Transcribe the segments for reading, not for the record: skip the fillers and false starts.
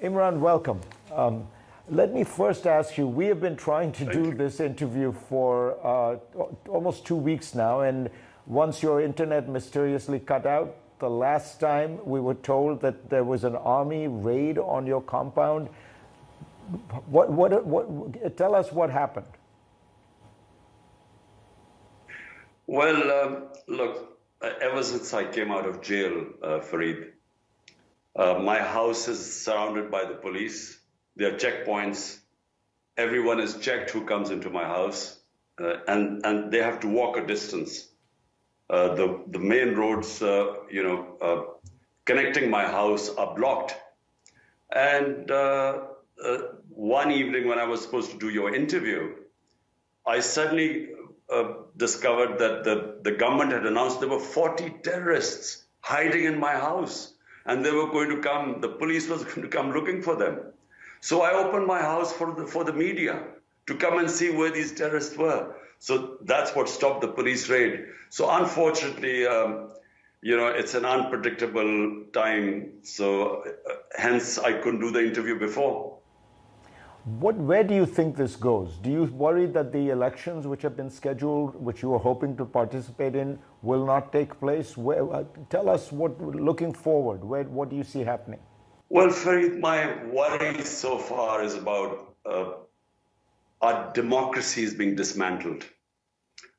Imran, welcome. Let me first ask you, we have been trying to do this interview for almost 2 weeks now, and once your internet mysteriously cut out, the last time we were told that there was an army raid on your compound. Tell us what happened. Well, look, ever since I came out of jail, Fareed, my house is surrounded by the police. There are checkpoints. Everyone is checked who comes into my house, and they have to walk a distance. The main roads, connecting my house are blocked. And one evening when I was supposed to do your interview, I suddenly discovered that the government had announced there were 40 terrorists hiding in my house, and they were going to come, the police was going to come looking for them. So I opened my house for the media to come and see where these terrorists were. So that's what stopped the police raid. So unfortunately, it's an unpredictable time. So hence I couldn't do the interview before. Where do you think this goes? Do you worry that the elections which have been scheduled, which you are hoping to participate in, will not take place? Tell us looking forward, what do you see happening? Well, Fareed, my worry so far is about our democracy is being dismantled.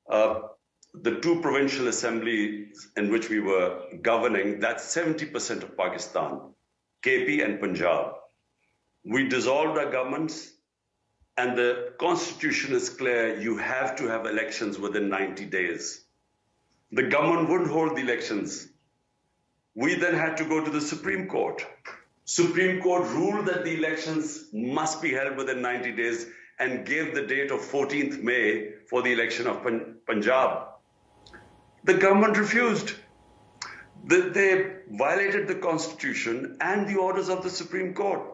The two provincial assemblies in which we were governing, that's 70% of Pakistan, KP and Punjab. We dissolved our governments, and the constitution is clear, you have to have elections within 90 days. The government wouldn't hold the elections. We then had to go to the Supreme Court. Supreme Court ruled that the elections must be held within 90 days and gave the date of 14th May for the election of Punjab. The government refused. They violated the constitution and the orders of the Supreme Court.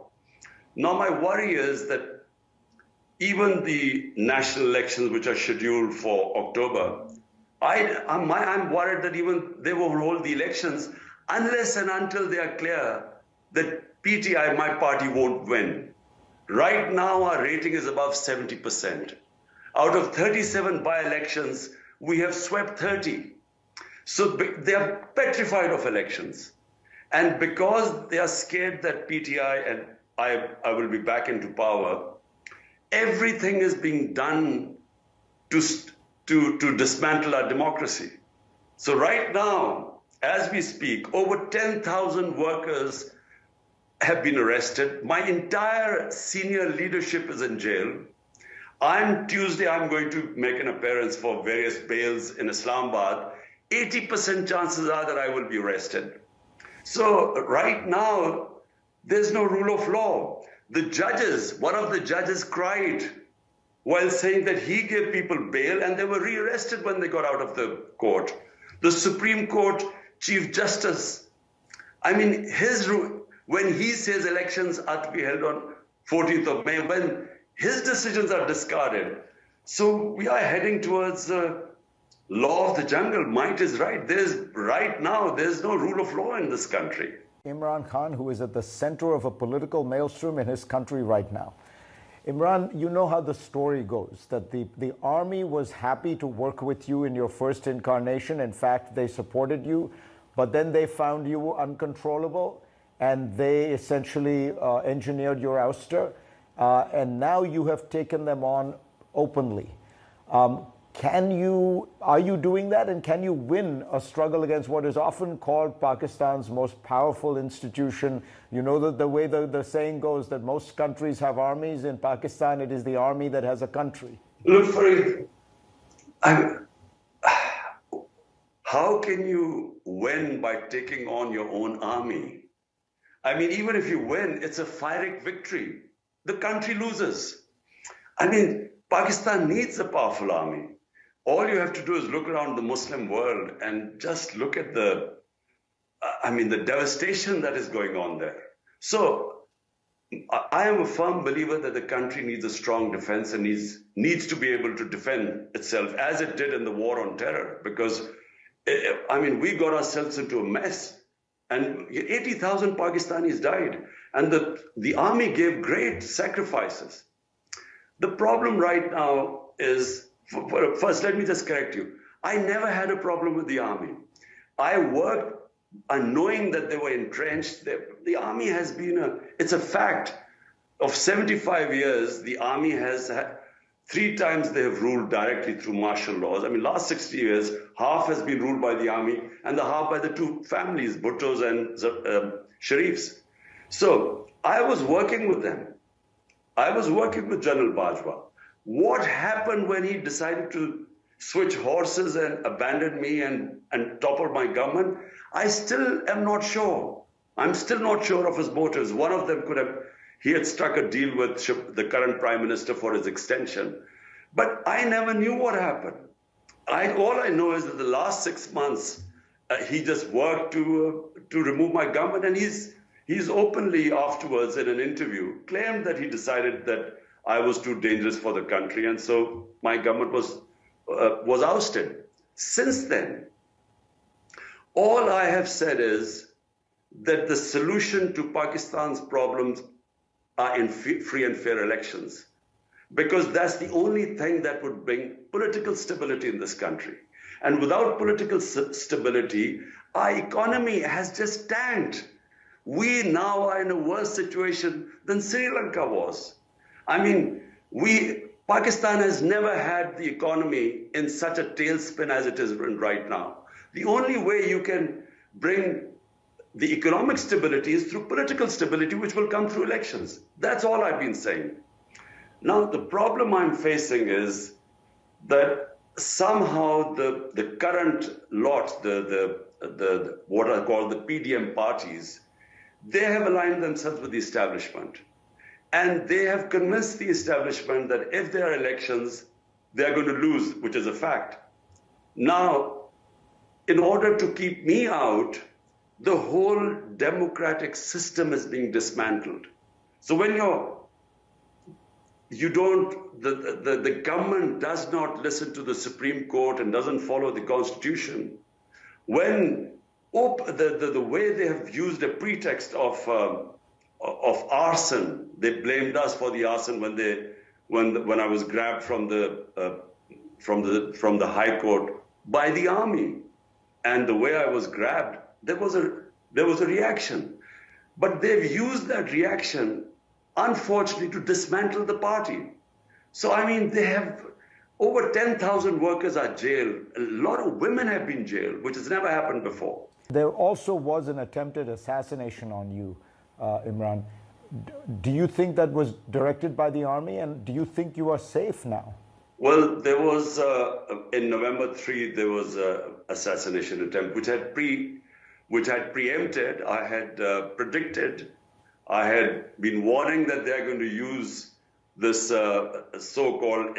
Now my worry is that even the national elections, which are scheduled for October, I'm worried that even they won't hold the elections unless and until they are clear that PTI, my party, won't win. Right now, our rating is above 70%. Out of 37 by-elections, we have swept 30. So they are petrified of elections. And because they are scared that PTI and I will be back into power, everything is being done to dismantle our democracy. So right now, as we speak, over 10,000 workers have been arrested. My entire senior leadership is in jail. Tuesday, I'm going to make an appearance for various bails in Islamabad. 80% chances are that I will be arrested. So right now, there's no rule of law. One of the judges cried while saying that he gave people bail and they were rearrested when they got out of the court. The Supreme Court Chief Justice, when he says elections are to be held on 14th of May, when his decisions are discarded. So we are heading towards law of the jungle. Might is right. Right now, there's no rule of law in this country. Imran Khan, who is at the center of a political maelstrom in his country right now. Imran, you know how the story goes, that the army was happy to work with you in your first incarnation. In fact, they supported you, but then they found you uncontrollable, and they essentially engineered your ouster, and now you have taken them on openly. Are you doing that, and can you win a struggle against what is often called Pakistan's most powerful institution? You know that the way the saying goes that most countries have armies. In Pakistan, it is the army that has a country. Look, Fareed, how can you win by taking on your own army? Even if you win, it's a Pyrrhic victory. The country loses. Pakistan needs a powerful army. All you have to do is look around the Muslim world and just look at the devastation that is going on there. So I am a firm believer that the country needs a strong defense and needs to be able to defend itself as it did in the war on terror, because we got ourselves into a mess and 80,000 Pakistanis died. And the army gave great sacrifices. The problem right now is, first, let me just correct you. I never had a problem with the army. I worked knowing that they were entrenched. The army has been it's a fact. Of 75 years, the army has had, 3 times they have ruled directly through martial laws. I mean, last 60 years, half has been ruled by the army and the half by the 2 families, Bhuttos and Sharifs. So I was working with them. I was working with General Bajwa. What happened when he decided to switch horses and abandon me and topple my government? I still am not sure. I'm still not sure of his motives. One of them could have, he had struck a deal with the current prime minister for his extension. But I never knew what happened. All I know is that the last 6 months, he just worked to remove my government, and he's openly afterwards in an interview claimed that he decided that I was too dangerous for the country, and so my government was ousted. Since then, all I have said is that the solution to Pakistan's problems are in free and fair elections, because that's the only thing that would bring political stability in this country. And without political stability, our economy has just tanked. We now are in a worse situation than Sri Lanka was. I mean, Pakistan has never had the economy in such a tailspin as it is right now. The only way you can bring the economic stability is through political stability, which will come through elections. That's all I've been saying. Now, the problem I'm facing is that somehow the current lot, the what I call the PDM parties, they have aligned themselves with the establishment. And they have convinced the establishment that if there are elections, they're going to lose, which is a fact. Now, in order to keep me out, the whole democratic system is being dismantled. So when the government does not listen to the Supreme Court and doesn't follow the Constitution, when the way they have used a pretext of arson, they blamed us for the arson when I was grabbed from the High Court by the army, and the way I was grabbed, there was a reaction, but they've used that reaction, unfortunately, to dismantle the party. So I mean, they have over 10,000 workers are jailed. A lot of women have been jailed, which has never happened before. There also was an attempted assassination on you, Imran. Do you think that was directed by the army, and do you think you are safe now? Well, there was, in November 3, there was an assassination attempt, which had preempted, I had predicted, I had been warning that they're going to use this so-called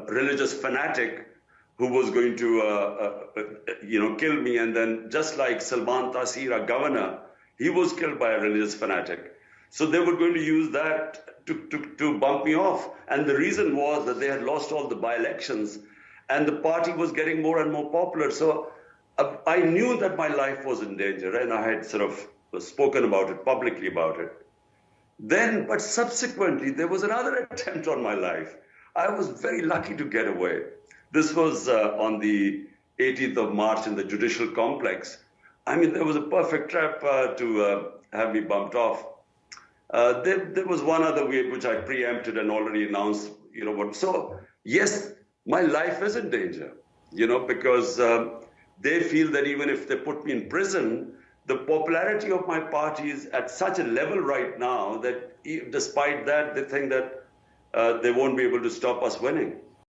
religious fanatic who was going to, kill me. And then just like Salman Taseer, our governor, he was killed by a religious fanatic. So they were going to use that to bump me off. And the reason was that they had lost all the by-elections and the party was getting more and more popular. So I knew that my life was in danger, and I had sort of spoken about it, publicly about it. Then, but subsequently, there was another attempt on my life. I was very lucky to get away. This was on the 18th of March in the judicial complex. I mean, there was a perfect trap to have me bumped off. There was one other way which I preempted and already announced, what. So, yes, my life is in danger, because they feel that even if they put me in prison, the popularity of my party is at such a level right now that despite that, they think that they won't be able to stop us winning.